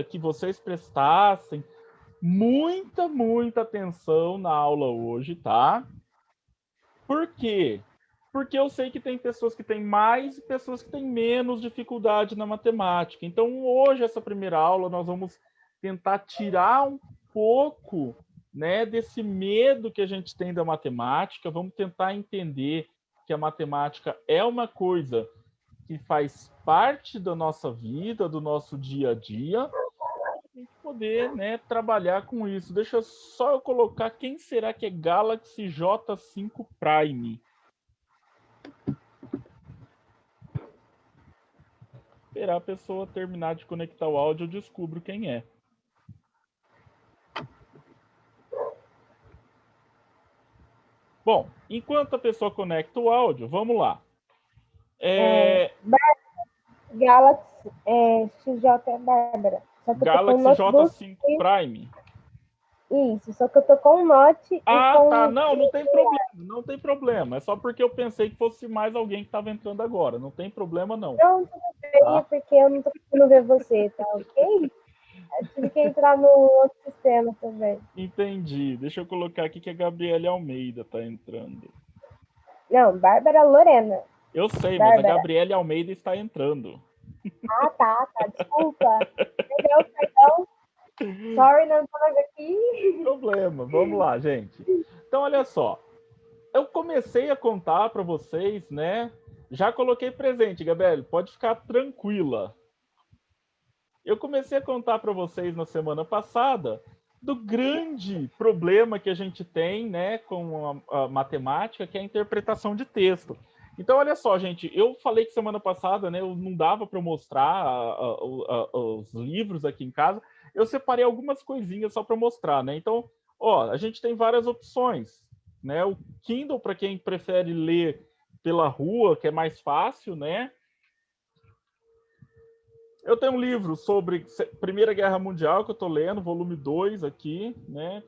que vocês prestassem muita atenção na aula hoje, tá? Por quê? Porque eu sei que tem pessoas que têm mais e pessoas que têm menos dificuldade na matemática. Então, hoje, essa primeira aula, nós vamos tentar tirar um pouco, né, desse medo que a gente tem da matemática. Vamos tentar entender que a matemática é uma coisa que faz parte da nossa vida, do nosso dia a dia, e poder, né, trabalhar com isso. Deixa só eu colocar quem será que é Galaxy J5 Prime. Esperar a pessoa terminar de conectar o áudio, eu descubro quem é. Bom, enquanto a pessoa conecta o áudio, vamos lá. Galaxy XJ é Bárbara. Só que Galaxy J5 Prime. Isso, só que eu tô com o Note tá. Não tem problema. Não tem problema. É só porque eu pensei que fosse mais alguém que estava entrando agora. Não tem problema, não. Não, tudo bem, tá? Porque eu não tô conseguindo ver você, tá ok? Eu tive que entrar no outro sistema também. Entendi. Deixa eu colocar aqui que a Gabriele Almeida tá entrando. Não, Bárbara Lorena. Eu sei, Bárbara. Mas a Gabriele Almeida está entrando. Ah, tá. Desculpa. Perdão. Sorry, não estava aqui. Não tem problema. Vamos lá, gente. Então, olha só. Eu comecei a contar para vocês, né? Já coloquei presente, Gabriele. Pode ficar tranquila. Eu comecei a contar para vocês na semana passada do grande problema que a gente tem, né, com a matemática, que é a interpretação de texto. Então, olha só, gente, eu falei que semana passada, né, eu não dava para mostrar os livros aqui em casa. Eu separei algumas coisinhas só para mostrar, né? Então, ó, a gente tem várias opções, né? O Kindle, para quem prefere ler pela rua, que é mais fácil, né? Eu tenho um livro sobre Primeira Guerra Mundial que eu estou lendo, volume 2 aqui, né?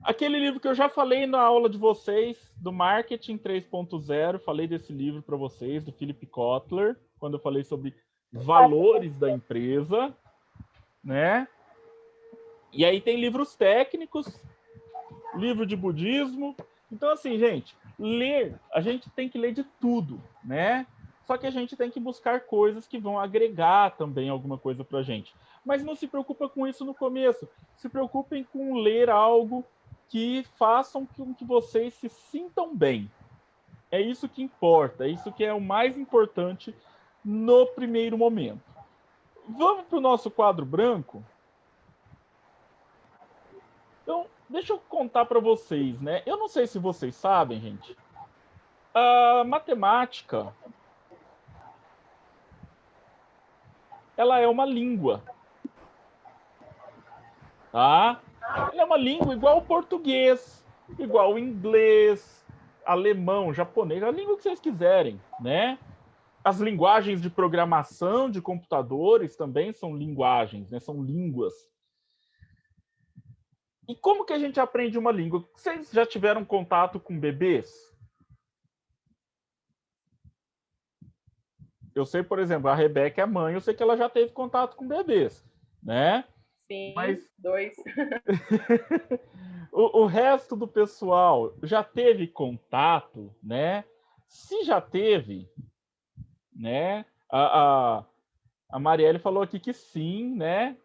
Aquele livro que eu já falei na aula de vocês, do Marketing 3.0, falei desse livro para vocês, do Philip Kotler, quando eu falei sobre valores da empresa, né? E aí tem livros técnicos, livro de budismo. Então, assim, gente, a gente tem que ler de tudo, né? Só que a gente tem que buscar coisas que vão agregar também alguma coisa para a gente. Mas não se preocupa com isso no começo. Se preocupem com ler algo que façam com que vocês se sintam bem. É isso que importa, é isso que é o mais importante no primeiro momento. Vamos para o nosso quadro branco? Então, deixa eu contar para vocês, né? Eu não sei se vocês sabem, gente. A matemática, ela é uma língua, tá? Ela é uma língua igual ao português, igual ao inglês, alemão, japonês, a língua que vocês quiserem, né? As linguagens de programação de computadores também são linguagens, né? São línguas. E como que a gente aprende uma língua? Vocês já tiveram contato com bebês? Eu sei, por exemplo, a Rebeca é mãe, eu sei que ela já teve contato com bebês, né? Sim, mas 2. o resto do pessoal já teve contato, né? Se já teve, né? A Marielle falou aqui que sim, né?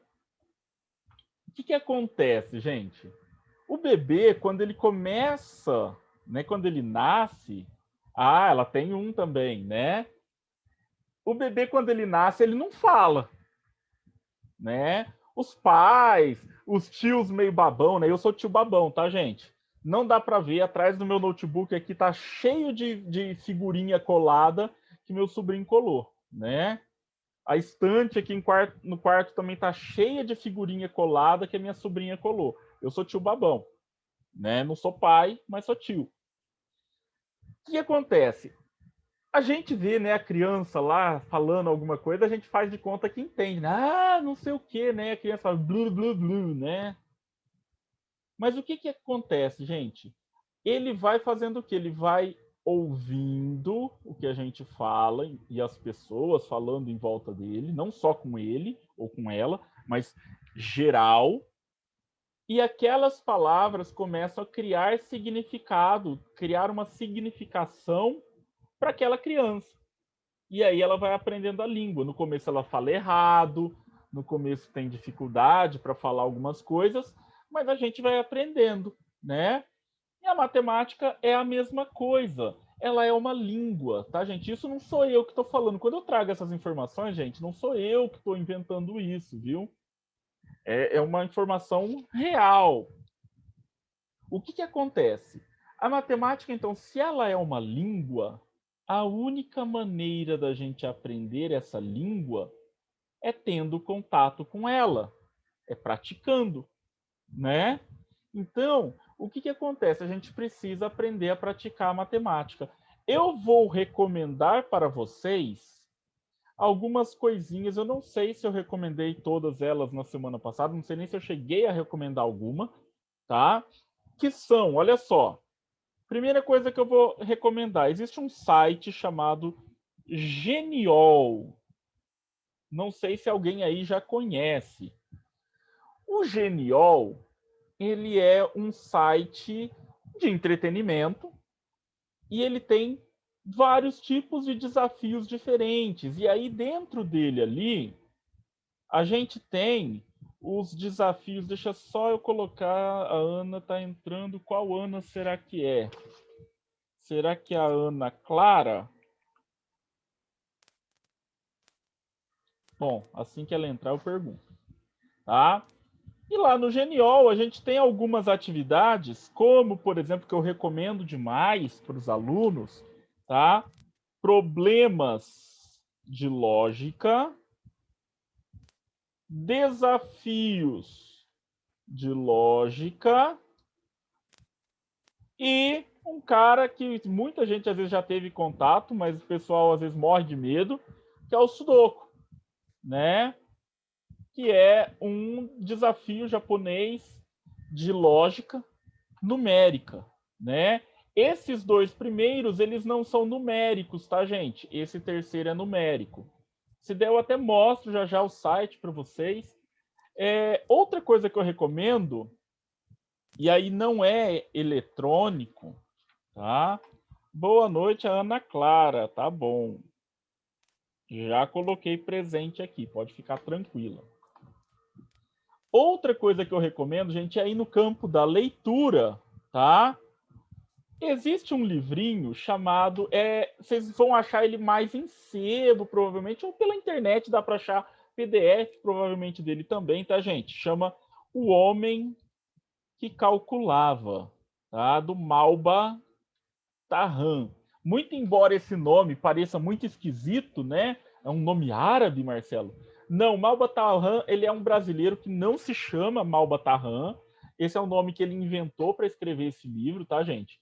O que acontece, gente? O bebê, quando ele começa, né? Quando ele nasce, ela tem um também, né? O bebê, quando ele nasce, ele não fala, né? Os pais, os tios meio babão, né? Eu sou tio babão, tá, gente? Não dá para ver, atrás do meu notebook aqui tá cheio de figurinha colada que meu sobrinho colou, né? A estante aqui no quarto também tá cheia de figurinha colada que a minha sobrinha colou. Eu sou tio babão, né? Não sou pai, mas sou tio. O que acontece? A gente vê, né, a criança lá falando alguma coisa, a gente faz de conta que entende. Né? Não sei o que, né? A criança fala blu, blu, blu, né? Mas o que acontece, gente? Ele vai fazendo o quê? Ele vai ouvindo o que a gente fala e as pessoas falando em volta dele, não só com ele ou com ela, mas geral. E aquelas palavras começam a criar significado, criar uma significação para aquela criança. E aí ela vai aprendendo a língua. No começo ela fala errado, no começo tem dificuldade para falar algumas coisas, mas a gente vai aprendendo, né? E a matemática é a mesma coisa. Ela é uma língua, tá, gente? Isso não sou eu que estou falando. Quando eu trago essas informações, gente, não sou eu que estou inventando isso, viu? É uma informação real. O que acontece? A matemática, então, se ela é uma língua, a única maneira da gente aprender essa língua é tendo contato com ela, é praticando, né? Então, o que acontece? A gente precisa aprender a praticar a matemática. Eu vou recomendar para vocês algumas coisinhas. Eu não sei se eu recomendei todas elas na semana passada, não sei nem se eu cheguei a recomendar alguma, tá? Que são, olha só, primeira coisa que eu vou recomendar, existe um site chamado Geniol. Não sei se alguém aí já conhece. O Geniol, ele é um site de entretenimento e ele tem vários tipos de desafios diferentes. E aí dentro dele ali, a gente tem os desafios. Deixa só eu colocar, a Ana está entrando. Qual Ana será que é? Será que é a Ana Clara? Bom, assim que ela entrar eu pergunto, tá? E lá no Geniol a gente tem algumas atividades, como, por exemplo, que eu recomendo demais para os alunos, tá? Problemas de lógica, desafios de lógica e um cara que muita gente às vezes já teve contato, mas o pessoal às vezes morre de medo, que é o Sudoku, né? Que é um desafio japonês de lógica numérica, né? Esses dois primeiros, eles não são numéricos, tá, gente? Esse terceiro é numérico. Se der, eu até mostro já já o site para vocês. Outra coisa que eu recomendo, e aí não é eletrônico, tá? Boa noite, a Ana Clara, tá bom. Já coloquei presente aqui, pode ficar tranquila. Outra coisa que eu recomendo, gente, é ir no campo da leitura, tá? Existe um livrinho chamado, vocês vão achar ele mais em sebo, provavelmente, ou pela internet dá para achar PDF, provavelmente dele também, tá, gente? Chama O Homem que Calculava, tá? Do Malba Tahan. Muito embora esse nome pareça muito esquisito, né? É um nome árabe, Marcelo. Não, Malba Tahan, ele é um brasileiro que não se chama Malba Tahan. Esse é o nome que ele inventou para escrever esse livro, tá, gente?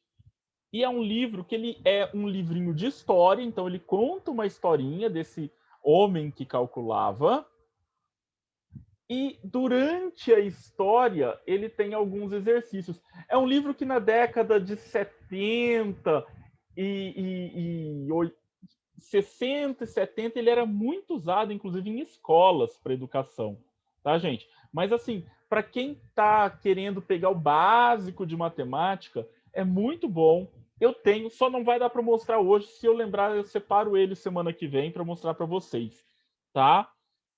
E é um livro que ele é um livrinho de história, então ele conta uma historinha desse homem que calculava. E durante a história, ele tem alguns exercícios. É um livro que na década de 70 e 60 e 70 ele era muito usado, inclusive em escolas para educação, tá, gente? Mas assim, para quem está querendo pegar o básico de matemática, é muito bom. Eu tenho, só não vai dar para mostrar hoje. Se eu lembrar, eu separo ele semana que vem para mostrar para vocês, tá?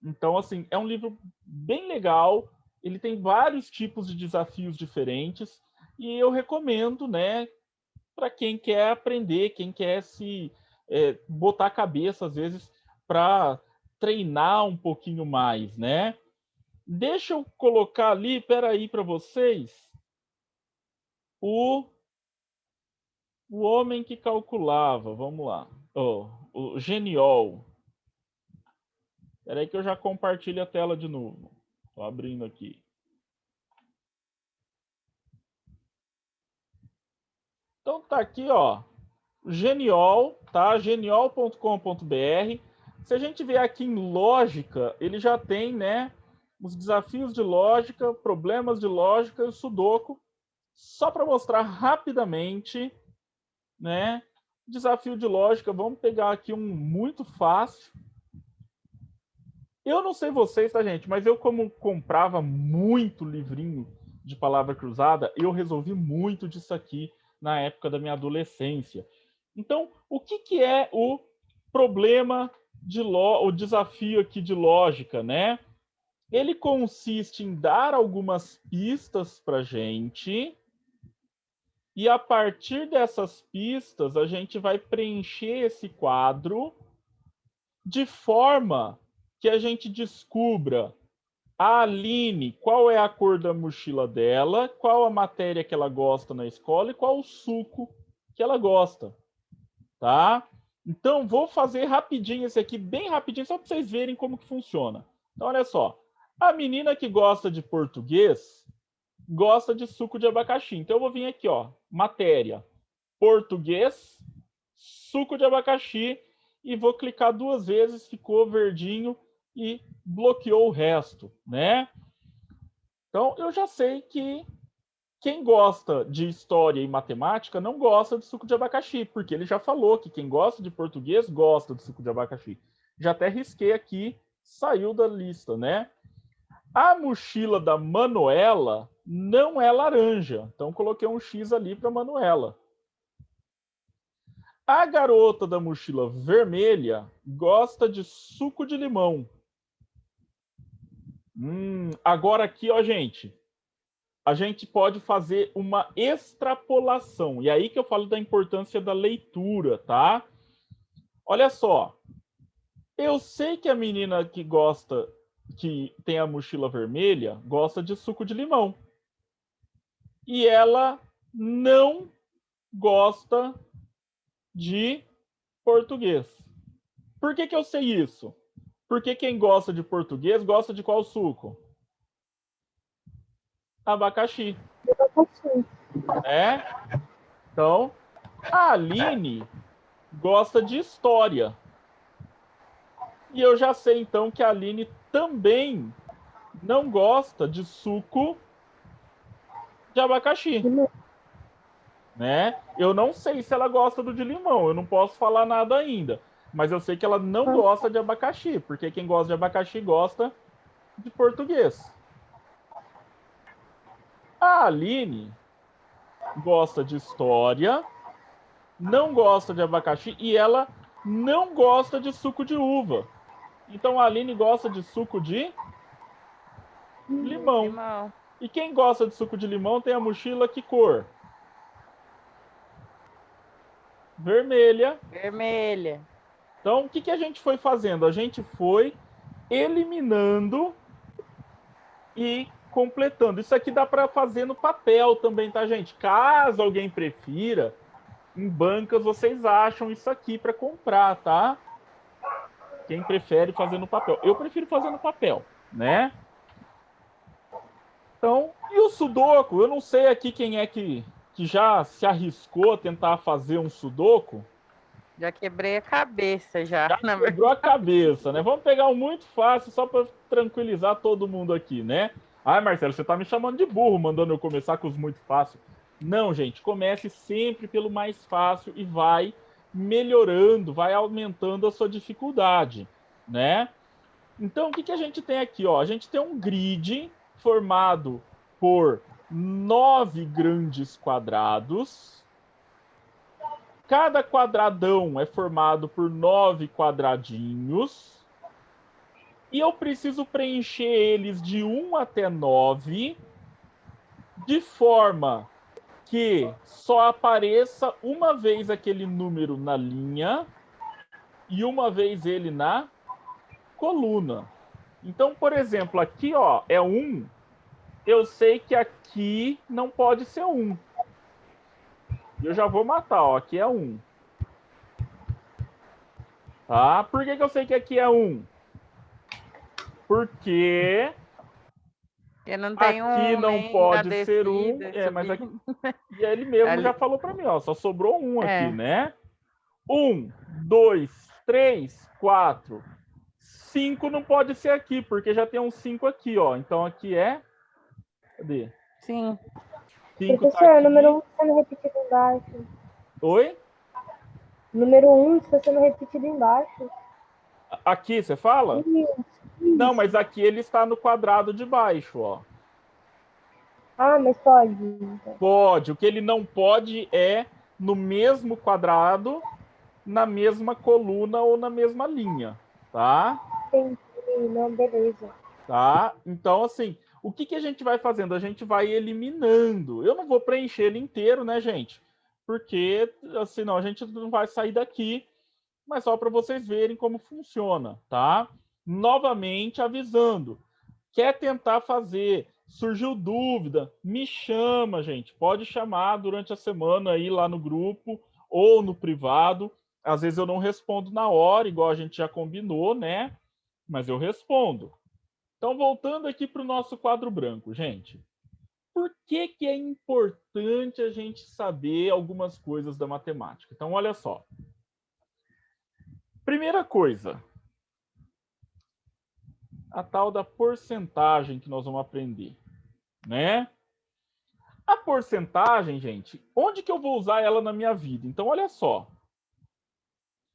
Então, assim, é um livro bem legal. Ele tem vários tipos de desafios diferentes e eu recomendo, né, para quem quer aprender, quem quer se botar a cabeça, às vezes, para treinar um pouquinho mais, né? Deixa eu colocar ali, peraí, para vocês, o Homem que Calculava. Vamos lá. O Geniol. Peraí que eu já compartilho a tela de novo. Estou abrindo aqui. Então tá aqui, ó. Geniol, tá? Geniol.com.br. Se a gente vier aqui em lógica, ele já tem, né, os desafios de lógica, problemas de lógica e o Sudoku. Só para mostrar rapidamente, né, Desafio de lógica, vamos pegar aqui um muito fácil. Eu não sei vocês, tá, gente? Mas eu, como comprava muito livrinho de palavra cruzada, eu resolvi muito disso aqui na época da minha adolescência. Então, o que é o problema o desafio aqui de lógica, né? Ele consiste em dar algumas pistas para a gente e a partir dessas pistas a gente vai preencher esse quadro de forma que a gente descubra a Aline, qual é a cor da mochila dela, qual a matéria que ela gosta na escola e qual o suco que ela gosta, tá? Então, vou fazer rapidinho esse aqui, bem rapidinho, só para vocês verem como que funciona. Então, olha só. A menina que gosta de português gosta de suco de abacaxi. Então, eu vou vir aqui, ó, matéria, português, suco de abacaxi, e vou clicar 2 vezes, ficou verdinho e bloqueou o resto, né? Então, eu já sei que quem gosta de história e matemática não gosta de suco de abacaxi, porque ele já falou que quem gosta de português gosta de suco de abacaxi. Já até risquei aqui, saiu da lista, né? A mochila da Manuela não é laranja, então coloquei um X ali para Manuela. A garota da mochila vermelha gosta de suco de limão. Agora aqui, ó, gente, a gente pode fazer uma extrapolação. E aí que eu falo da importância da leitura, tá? Olha só. Eu sei que a menina que tem a mochila vermelha, gosta de suco de limão. E ela não gosta de português. Por que eu sei isso? Porque quem gosta de português gosta de qual suco? Abacaxi. É? Então, a Aline gosta de história. E eu já sei, então, que a Aline também não gosta de suco de abacaxi. Né? Eu não sei se ela gosta do de limão, eu não posso falar nada ainda. Mas eu sei que ela não gosta de abacaxi, porque quem gosta de abacaxi gosta de português. A Aline gosta de história, não gosta de abacaxi e ela não gosta de suco de uva. Então a Aline gosta de suco de limão. E quem gosta de suco de limão tem a mochila que cor? Vermelha. Vermelha. Então, o que a gente foi fazendo? A gente foi eliminando e completando. Isso aqui dá para fazer no papel também, tá, gente? Caso alguém prefira, em bancas vocês acham isso aqui para comprar, tá? Quem prefere fazer no papel. Eu prefiro fazer no papel, né? Então, e o sudoku? Eu não sei aqui quem é que já se arriscou a tentar fazer um sudoku. Já quebrei a cabeça, já. Quebrou a cabeça, né? Vamos pegar um muito fácil, só para tranquilizar todo mundo aqui, né? Ai, Marcelo, você tá me chamando de burro, mandando eu começar com os muito fáceis. Não, gente, comece sempre pelo mais fácil e vai melhorando, vai aumentando a sua dificuldade, né? Então, o que a gente tem aqui? Ó? A gente tem um grid formado por 9 grandes quadrados. Cada quadradão é formado por 9 quadradinhos. E eu preciso preencher eles de 1 até 9, de forma que só apareça uma vez aquele número na linha e uma vez ele na coluna. Então, por exemplo, aqui ó, é 1. Eu sei que aqui não pode ser 1. Eu já vou matar, ó. Aqui é 1. Tá? Por que eu sei que aqui é 1? Porque não tem aqui não pode ser 1. Mas aqui... E ele mesmo já falou para mim, ó. Só sobrou 1 aqui, né? 1, 2, 3, 4, 5 não pode ser aqui, porque já tem um 5 aqui, ó. Então aqui é... Cadê? Sim. 5 tá aqui. Número 1 sendo repetido embaixo. Oi? Número 1 está sendo repetido embaixo. Aqui, você fala? Isso. Não, mas aqui ele está no quadrado de baixo, ó. Ah, mas pode. Pode. O que ele não pode é no mesmo quadrado, na mesma coluna ou na mesma linha, tá? Entendi. Não, beleza. Tá? Então, assim, o que, que a gente vai fazendo? A gente vai eliminando. Eu não vou preencher ele inteiro, né, gente? Porque, senão a gente não vai sair daqui, mas só para vocês verem como funciona, tá? Novamente avisando. Quer tentar fazer? Surgiu dúvida? Me chama, gente. Pode chamar durante a semana aí lá no grupo ou no privado. Às vezes eu não respondo na hora, igual a gente já combinou, né? Mas eu respondo. Então, voltando aqui para o nosso quadro branco, gente. Por que, que é importante a gente saber algumas coisas da matemática? Então, olha só. Primeira coisa, a tal da porcentagem que nós vamos aprender, né? A porcentagem, gente, onde que eu vou usar ela na minha vida? Então, olha só.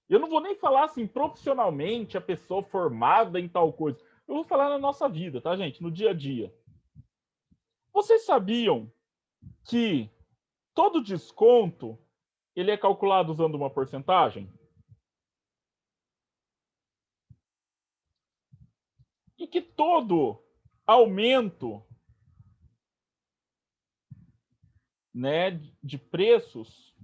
Eu não vou nem falar assim profissionalmente, a pessoa formada em tal coisa. Eu vou falar na nossa vida, tá, gente? No dia a dia. Vocês sabiam que todo desconto ele é calculado usando uma porcentagem? E que todo aumento, né, de preços,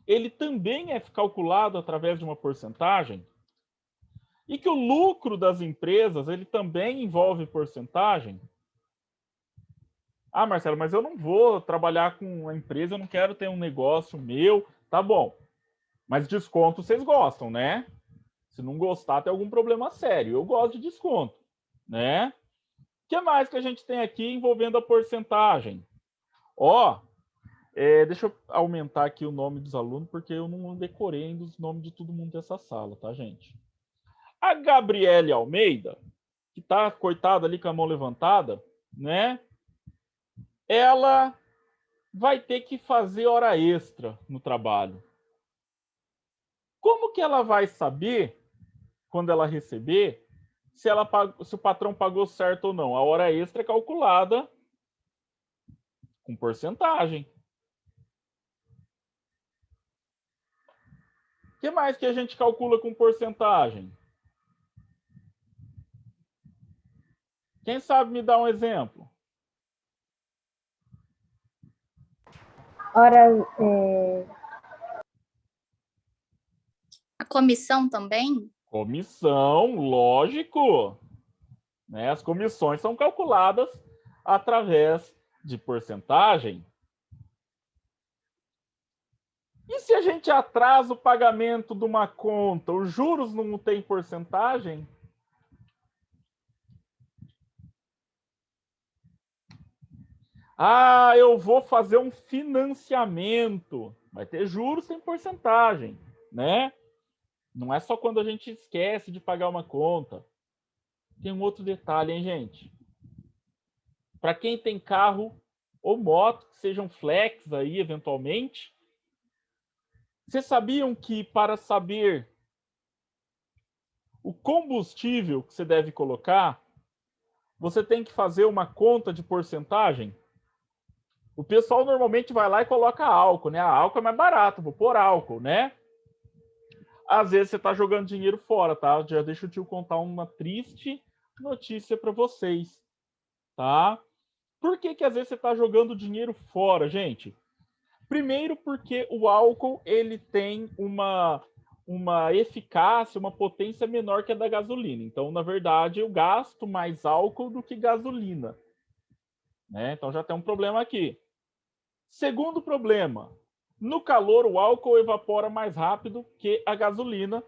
ele também é calculado através de uma porcentagem? E que o lucro das empresas, ele também envolve porcentagem? Ah, Marcelo, mas eu não vou trabalhar com a empresa, eu não quero ter um negócio meu. Tá bom. Mas desconto vocês gostam, né? Se não gostar, tem algum problema sério. Eu gosto de desconto, né? O que mais que a gente tem aqui envolvendo a porcentagem? Ó, deixa eu aumentar aqui o nome dos alunos, porque eu não decorei ainda os nomes de todo mundo dessa sala, tá, gente? A Gabriele Almeida, que tá, coitada ali com a mão levantada, né? Ela vai ter que fazer hora extra no trabalho. Como que ela vai saber, quando ela receber, se o patrão pagou certo ou não? A hora extra é calculada com porcentagem. O que mais que a gente calcula com porcentagem? Quem sabe me dar um exemplo? Hora, A comissão também? Comissão, lógico. Né? As comissões são calculadas através de porcentagem. E se a gente atrasa o pagamento de uma conta, os juros não têm porcentagem? Ah, eu vou fazer um financiamento. Vai ter juros sem porcentagem, né? Não é só quando a gente esquece de pagar uma conta. Tem um outro detalhe, hein, gente? Para quem tem carro ou moto, que sejam flex aí, eventualmente, vocês sabiam que para saber o combustível que você deve colocar, você tem que fazer uma conta de porcentagem? O pessoal normalmente vai lá e coloca álcool, né? A álcool é mais barato, vou pôr álcool, né? Às vezes você está jogando dinheiro fora, tá? Já deixa o tio contar uma triste notícia para vocês, tá? Por que às vezes você está jogando dinheiro fora, gente? Primeiro porque o álcool ele tem uma eficácia, uma potência menor que a da gasolina. Então, na verdade, eu gasto mais álcool do que gasolina, né? Então já tem um problema aqui. Segundo problema, no calor o álcool evapora mais rápido que a gasolina.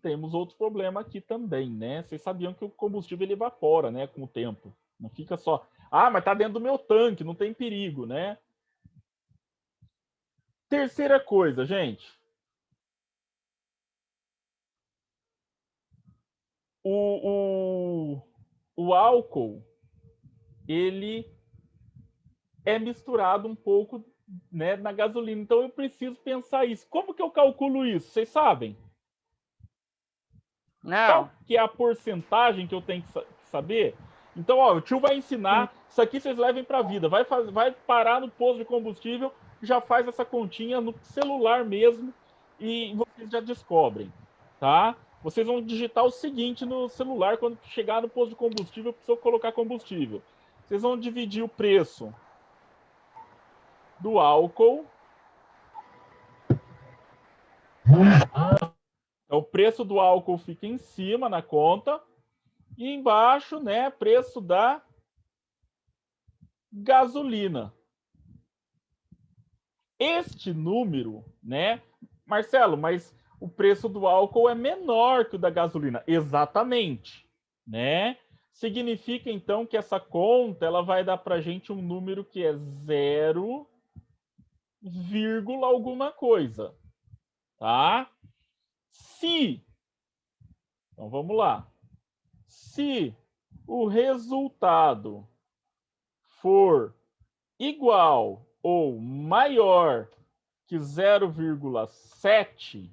Temos outro problema aqui também, né? Vocês sabiam que o combustível ele evapora, né, com o tempo. Não fica só, mas tá dentro do meu tanque, não tem perigo, né? Terceira coisa, gente. O álcool, ele é misturado um pouco né, na gasolina. Então, eu preciso pensar isso. Como que eu calculo isso? Vocês sabem? Qual Não. que é a porcentagem que eu tenho que saber? Então, ó, o tio vai ensinar. Isso aqui vocês levem para a vida. Vai parar no posto de combustível, já faz essa continha no celular mesmo e vocês já descobrem, tá? Vocês vão digitar o seguinte no celular quando chegar no posto de combustível, precisa colocar combustível. Vocês vão dividir o preço do álcool. Então, o preço do álcool fica em cima na conta e embaixo, né, preço da gasolina. Este número, né, Marcelo, mas o preço do álcool é menor que o da gasolina. Exatamente, né? Significa então que essa conta ela vai dar para a gente um número que é 0, alguma coisa, tá? Então vamos lá. Se o resultado for igual ou maior que 0,7,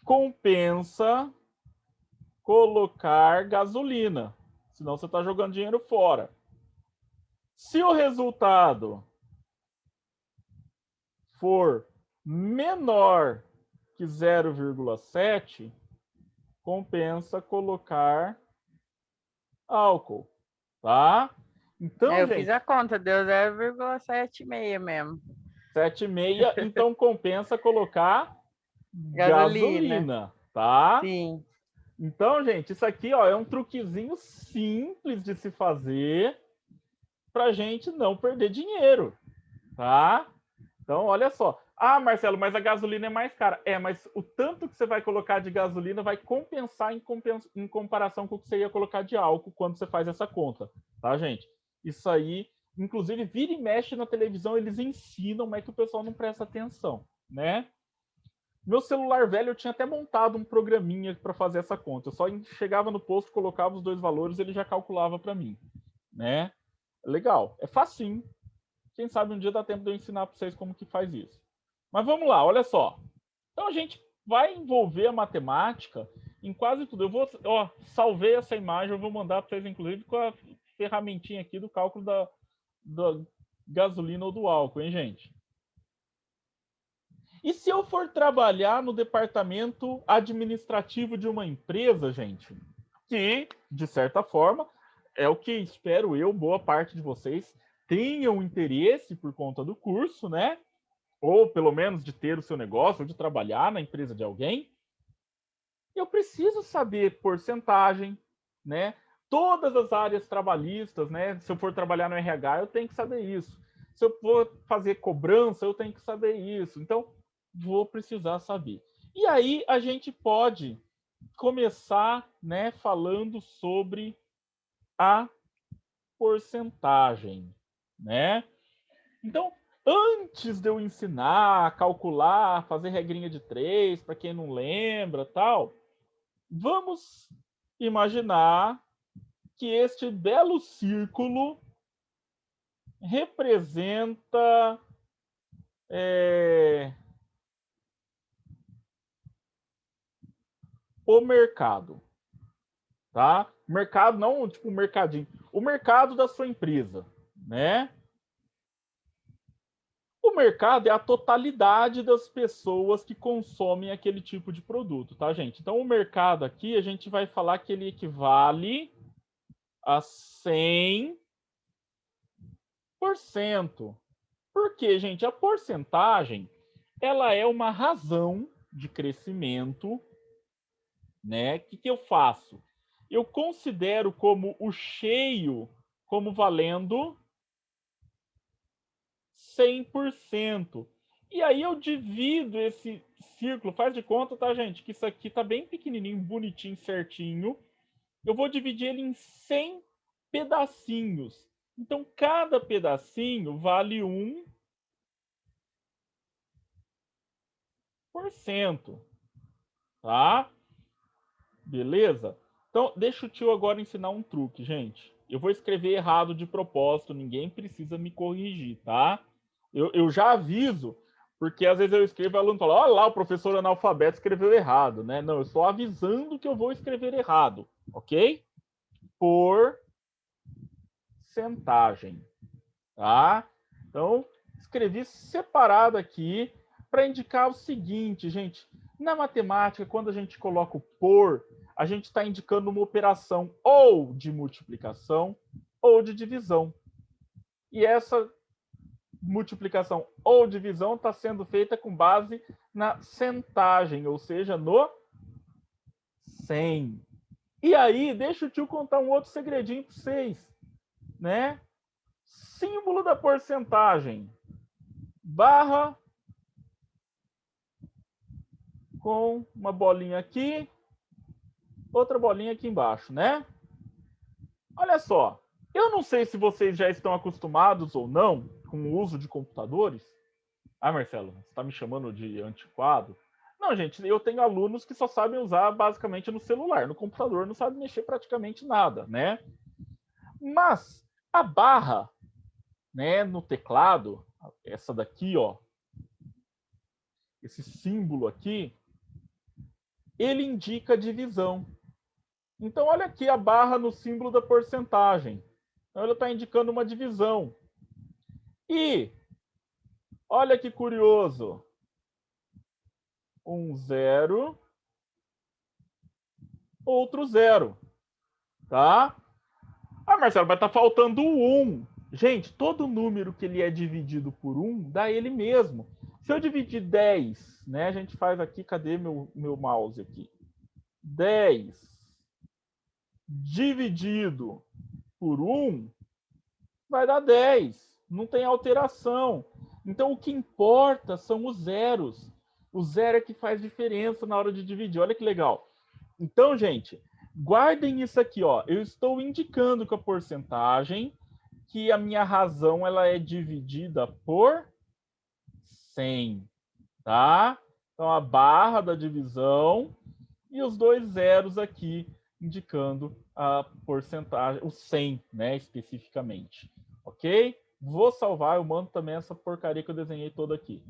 compensa colocar gasolina, senão você está jogando dinheiro fora. Se o resultado for menor que 0,7, compensa colocar álcool, tá? Então, Eu gente, fiz a conta, deu 0,76 mesmo. 7,6, então compensa colocar gasolina, tá? Sim. Então, gente, isso aqui, ó, é um truquezinho simples de se fazer pra gente não perder dinheiro, tá? Então, olha só. Ah, Marcelo, mas a gasolina é mais cara. É, mas o tanto que você vai colocar de gasolina vai compensar em comparação com o que você ia colocar de álcool quando você faz essa conta, tá, gente? Isso aí, inclusive, vira e mexe na televisão, eles ensinam, mas que o pessoal não presta atenção, né? Meu celular velho, eu tinha até montado um programinha para fazer essa conta. Eu só chegava no posto, colocava os dois valores, ele já calculava para mim, né? Legal, é facinho. Quem sabe um dia dá tempo de eu ensinar para vocês como que faz isso. Mas vamos lá, olha só. Então a gente vai envolver a matemática em quase tudo. Eu vou, ó, salvei essa imagem, eu vou mandar para vocês, inclusive, com a ferramentinha aqui do cálculo da gasolina ou do álcool, hein, gente? E se eu for trabalhar no departamento administrativo de uma empresa, gente, que, de certa forma, é o que espero eu, boa parte de vocês tenham interesse por conta do curso, né? Ou pelo menos de ter o seu negócio, ou de trabalhar na empresa de alguém, eu preciso saber porcentagem, né? Todas as áreas trabalhistas, né? Se eu for trabalhar no RH, eu tenho que saber isso. Se eu for fazer cobrança, eu tenho que saber isso. Então, vou precisar saber. E aí a gente pode começar, né, falando sobre a porcentagem, né? Então, antes de eu ensinar a calcular, fazer regrinha de 3, para quem não lembra, tal, vamos imaginar que este belo círculo representa o mercado, tá? Mercado não tipo mercadinho, o mercado da sua empresa, né? O mercado é a totalidade das pessoas que consomem aquele tipo de produto, tá, gente? Então, o mercado aqui, a gente vai falar que ele equivale a 100%. Por quê, gente? A porcentagem, ela é uma razão de crescimento, né? O que eu faço? Eu considero como o cheio como valendo 100%. E aí eu divido esse círculo, faz de conta, tá, gente? Que isso aqui tá bem pequenininho, bonitinho, certinho. Eu vou dividir ele em 100 pedacinhos. Então, cada pedacinho vale 1%. Tá? Beleza? Então, deixa o tio agora ensinar um truque, gente. eu vou escrever errado de propósito, ninguém precisa me corrigir, tá? Eu já aviso, porque às vezes eu escrevo e o aluno fala, olha lá, o professor analfabeto escreveu errado, né? Não, eu estou avisando que eu vou escrever errado, ok? Porcentagem, tá? Então, escrevi separado aqui para indicar o seguinte, gente. Na matemática, quando a gente coloca o por, a gente está indicando uma operação ou de multiplicação ou de divisão. E essa multiplicação ou divisão está sendo feita com base na centagem, ou seja, no 100. E aí, deixa o tio contar um outro segredinho para vocês, né? Símbolo da porcentagem, barra com uma bolinha aqui, outra bolinha aqui embaixo, né? Olha só, eu não sei se vocês já estão acostumados ou não com o uso de computadores. Ah, Marcelo, você está me chamando de antiquado? Não, gente, eu tenho alunos que só sabem usar basicamente no celular, no computador não sabem mexer praticamente nada, né? Mas a barra, né, no teclado, essa daqui, ó, esse símbolo aqui, ele indica divisão. Então, olha aqui a barra no símbolo da porcentagem. Então, ela está indicando uma divisão. E, olha que curioso. 1, 0, outro 0. Tá? Ah, Marcelo, vai estar faltando o 1. Gente, todo número que ele é dividido por 1, dá ele mesmo. Se eu dividir 10, né? A gente faz aqui, cadê meu mouse aqui? 10 dividido por 1 vai dar 10. Não tem alteração. Então, o que importa são os zeros. O zero é que faz diferença na hora de dividir. Olha que legal. Então, gente, guardem isso aqui, ó. Eu estou indicando com a porcentagem que a minha razão ela é dividida por 100, tá? Então, a barra da divisão e os dois zeros aqui indicando a porcentagem, o 100, né, especificamente. Ok? Vou salvar, eu mando também essa porcaria que eu desenhei toda aqui.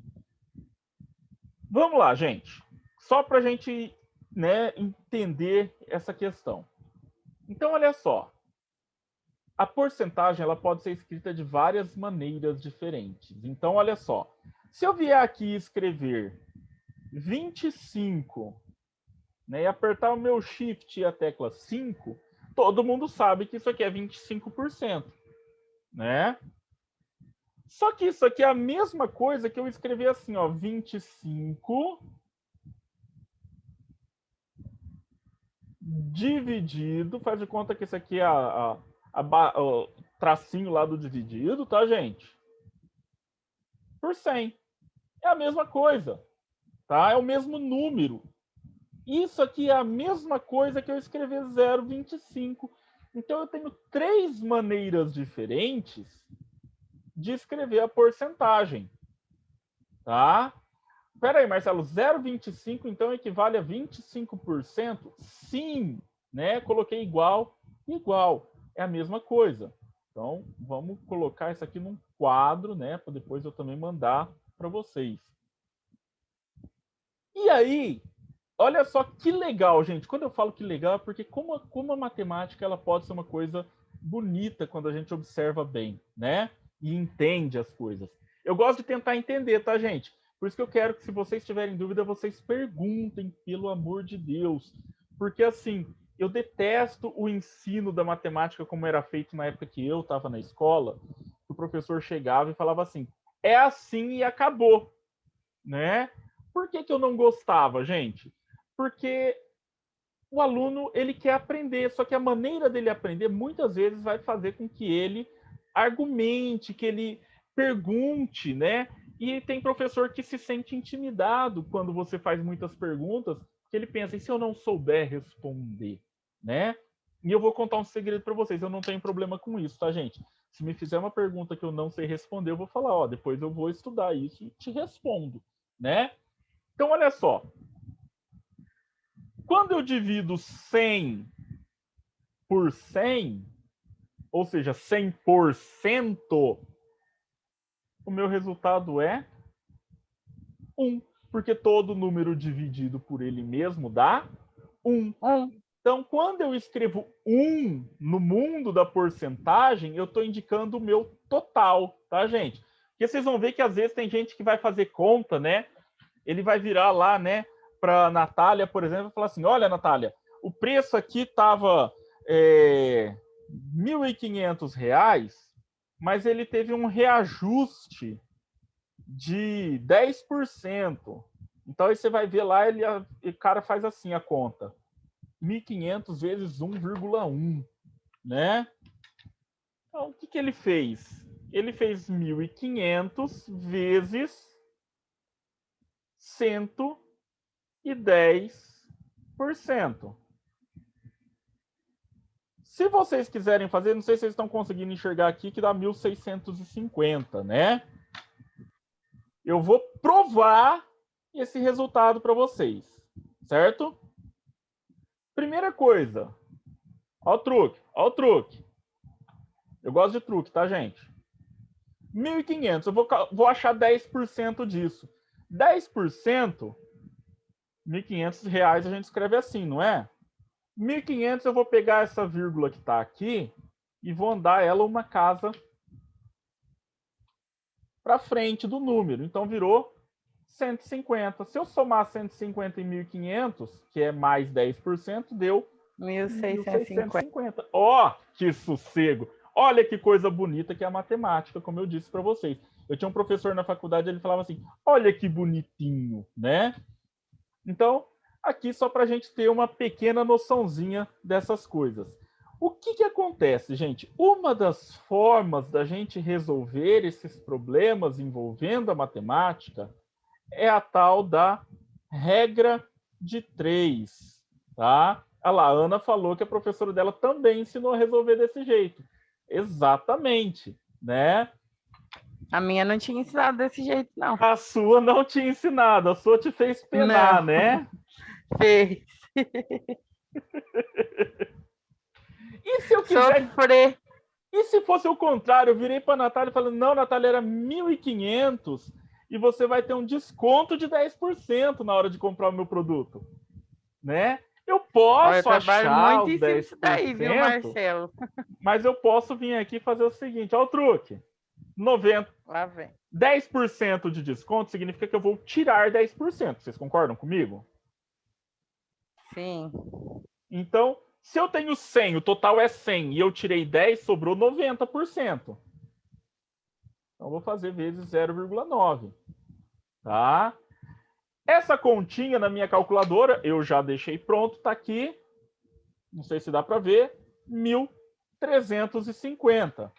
Vamos lá, gente. Só para a gente, né, entender essa questão. Então, olha só. A porcentagem ela pode ser escrita de várias maneiras diferentes. Então, olha só. Se eu vier aqui escrever 25, né, e apertar o meu Shift e a tecla 5, todo mundo sabe que isso aqui é 25%. Né? Só que isso aqui é a mesma coisa que eu escrever assim, ó, 25 dividido, faz de conta que isso aqui é o tracinho lá do dividido, tá, gente? Por 100. É a mesma coisa, tá? É o mesmo número. Isso aqui é a mesma coisa que eu escrever 0,25. Então, eu tenho 3 maneiras diferentes de escrever a porcentagem, tá? Espera aí, Marcelo, 0,25 então equivale a 25%? Sim, né? Coloquei igual, igual. É a mesma coisa. Então, vamos colocar isso aqui num quadro, né? Para depois eu também mandar para vocês. E aí, olha só que legal, gente. Quando eu falo que legal, é porque como a matemática ela pode ser uma coisa bonita quando a gente observa bem, né? E entende as coisas. Eu gosto de tentar entender, tá, gente? Por isso que eu quero que, se vocês tiverem dúvida, vocês perguntem, pelo amor de Deus. Porque, assim, eu detesto o ensino da matemática como era feito na época que eu estava na escola. O professor chegava e falava assim, é assim e acabou, né? Por que eu não gostava, gente? Porque o aluno, ele quer aprender, só que a maneira dele aprender, muitas vezes, vai fazer com que ele argumente, que ele pergunte, né? E tem professor que se sente intimidado quando você faz muitas perguntas, porque ele pensa, e se eu não souber responder, né? E eu vou contar um segredo para vocês, eu não tenho problema com isso, tá, gente? Se me fizer uma pergunta que eu não sei responder, eu vou falar, ó, depois eu vou estudar isso e te respondo, né? Então, olha só. Quando eu divido 100 por 100, ou seja, 100%, o meu resultado é 1. Porque todo número dividido por ele mesmo dá 1. Então, quando eu escrevo 1 no mundo da porcentagem, eu estou indicando o meu total, tá, gente? Porque vocês vão ver que às vezes tem gente que vai fazer conta, né? Ele vai virar lá, né, para a Natália, por exemplo, e falar assim: olha, Natália, o preço aqui estava R$ 1.500, mas ele teve um reajuste de 10%. Então, aí você vai ver lá, o cara faz assim a conta. 1.500 vezes 1,1, né? Então, o que ele fez? Ele fez 1.500 vezes 110%. Se vocês quiserem fazer, não sei se vocês estão conseguindo enxergar aqui, que dá 1.650, né? Eu vou provar esse resultado para vocês, certo? Primeira coisa, ó o truque, ó o truque. Eu gosto de truque, tá, gente? 1.500, eu vou achar 10% disso. 10%, R$1.500 a gente escreve assim, não é? 1.500 eu vou pegar essa vírgula que está aqui e vou andar ela uma casa para frente do número. Então, virou 150. Se eu somar 150 e 1.500, que é mais 10%, deu 1.650. Ó, que sossego! Olha que coisa bonita que é a matemática, como eu disse para vocês. Eu tinha um professor na faculdade, ele falava assim: olha que bonitinho, né? Então, aqui só para a gente ter uma pequena noçãozinha dessas coisas. O que acontece, gente? Uma das formas da gente resolver esses problemas envolvendo a matemática é a tal da regra de 3, tá? A Ana falou que a professora dela também ensinou a resolver desse jeito. Exatamente, né? A minha não tinha ensinado desse jeito, não. A sua não tinha ensinado, a sua te fez penar, não. né? Fez. E se eu quiser... Sofrer. E se fosse o contrário? Eu virei para a Natália e falei: não, Natália, era 1.500 e você vai ter um desconto de 10% na hora de comprar o meu produto, né? Eu posso achar muito os 10%, isso daí, viu, Marcelo? Mas eu posso vir aqui e fazer o seguinte: ó, o truque. 90. Lá vem. 10% de desconto significa que eu vou tirar 10%. Vocês concordam comigo? Sim. Então, se eu tenho 100, o total é 100 e eu tirei 10, sobrou 90%. Então, eu vou fazer vezes 0,9. Tá? Essa continha na minha calculadora, eu já deixei pronto, tá aqui. Não sei se dá para ver. 1.350.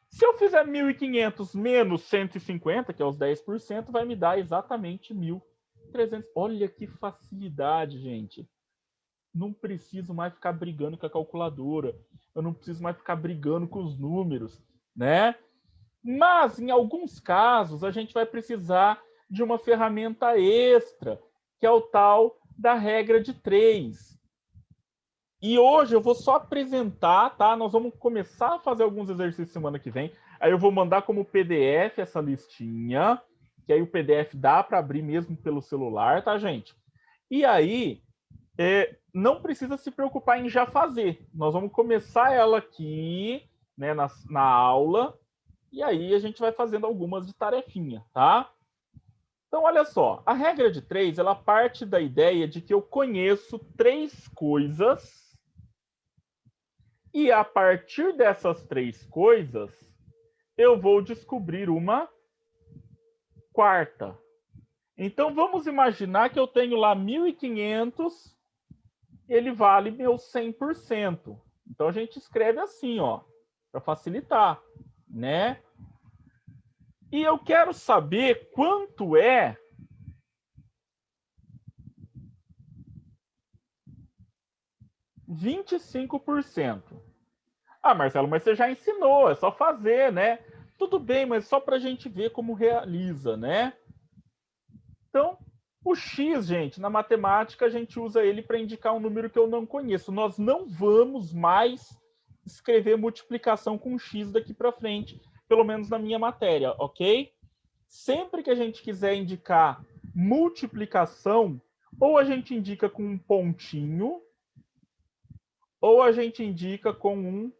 Se eu fizer 1.500 menos 150, que é os 10%, vai me dar exatamente 1.300. Olha que facilidade, gente. Não preciso mais ficar brigando com a calculadora. Eu não preciso mais ficar brigando com os números, né? Mas, em alguns casos, a gente vai precisar de uma ferramenta extra, que é o tal da regra de 3. E hoje eu vou só apresentar, tá? Nós vamos começar a fazer alguns exercícios semana que vem. Aí eu vou mandar como PDF essa listinha, que aí o PDF dá para abrir mesmo pelo celular, tá, gente? E aí, não precisa se preocupar em já fazer. Nós vamos começar ela aqui, né, na aula, e aí a gente vai fazendo algumas de tarefinha, tá? Então, olha só, a regra de 3, ela parte da ideia de que eu conheço 3 coisas e a partir dessas 3 coisas, eu vou descobrir uma quarta. Então, vamos imaginar que eu tenho lá 1.500, ele vale meu 100%. Então, a gente escreve assim, ó, para facilitar, né? E eu quero saber quanto é 25%. Ah, Marcelo, mas você já ensinou, é só fazer, né? Tudo bem, mas só para a gente ver como realiza, né? Então, o X, gente, na matemática, a gente usa ele para indicar um número que eu não conheço. Nós não vamos mais escrever multiplicação com x daqui para frente, pelo menos na minha matéria, ok? Sempre que a gente quiser indicar multiplicação, ou a gente indica com um pontinho, ou a gente indica com um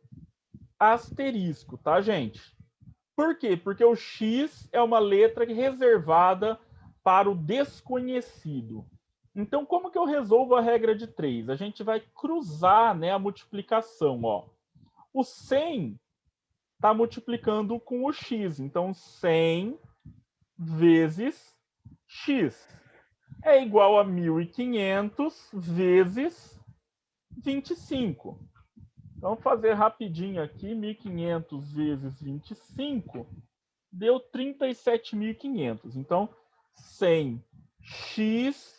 asterisco, tá, gente? Por quê? Porque o x é uma letra reservada para o desconhecido. Então, como que eu resolvo a regra de 3? A gente vai cruzar, né, a multiplicação. Ó. O 100 está multiplicando com o x. Então, 100 vezes x é igual a 1.500 vezes 25. Então, fazer rapidinho aqui, 1.500 vezes 25 deu 37.500. Então, 100x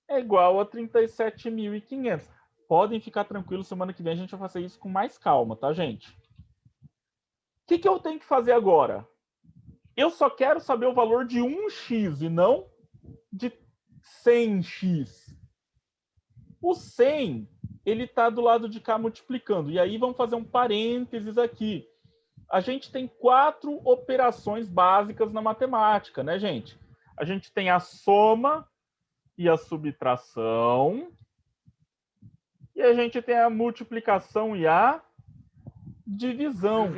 é igual a 37.500. Podem ficar tranquilos, semana que vem a gente vai fazer isso com mais calma, tá, gente? O que eu tenho que fazer agora? Eu só quero saber o valor de 1x e não de 100x. O 100, ele está do lado de cá multiplicando. E aí vamos fazer um parênteses aqui. A gente tem 4 operações básicas na matemática, né, gente? A gente tem a soma e a subtração. E a gente tem a multiplicação e a divisão.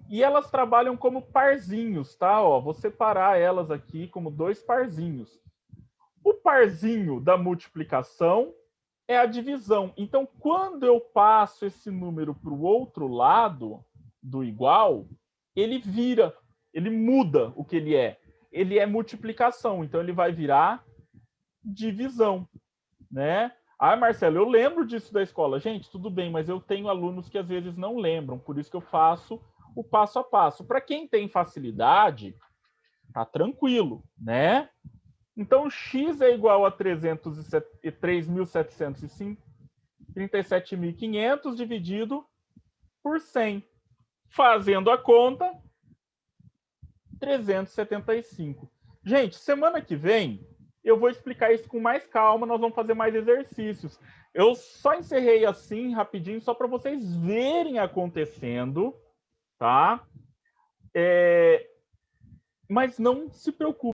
E elas trabalham como parzinhos, tá? Ó, vou separar elas aqui como 2 parzinhos. O parzinho da multiplicação é a divisão. Então, quando eu passo esse número para o outro lado do igual, ele vira, ele muda o que ele é. Ele é multiplicação, então ele vai virar divisão, né? Ah, Marcelo, eu lembro disso da escola. Gente, tudo bem, mas eu tenho alunos que às vezes não lembram, por isso que eu faço o passo a passo. Para quem tem facilidade, tá tranquilo, né? Então, x é igual a 3.737.500 dividido por 100. Fazendo a conta, 375. Gente, semana que vem, eu vou explicar isso com mais calma, nós vamos fazer mais exercícios. Eu só encerrei assim, rapidinho, só para vocês verem acontecendo, tá? Mas não se preocupe.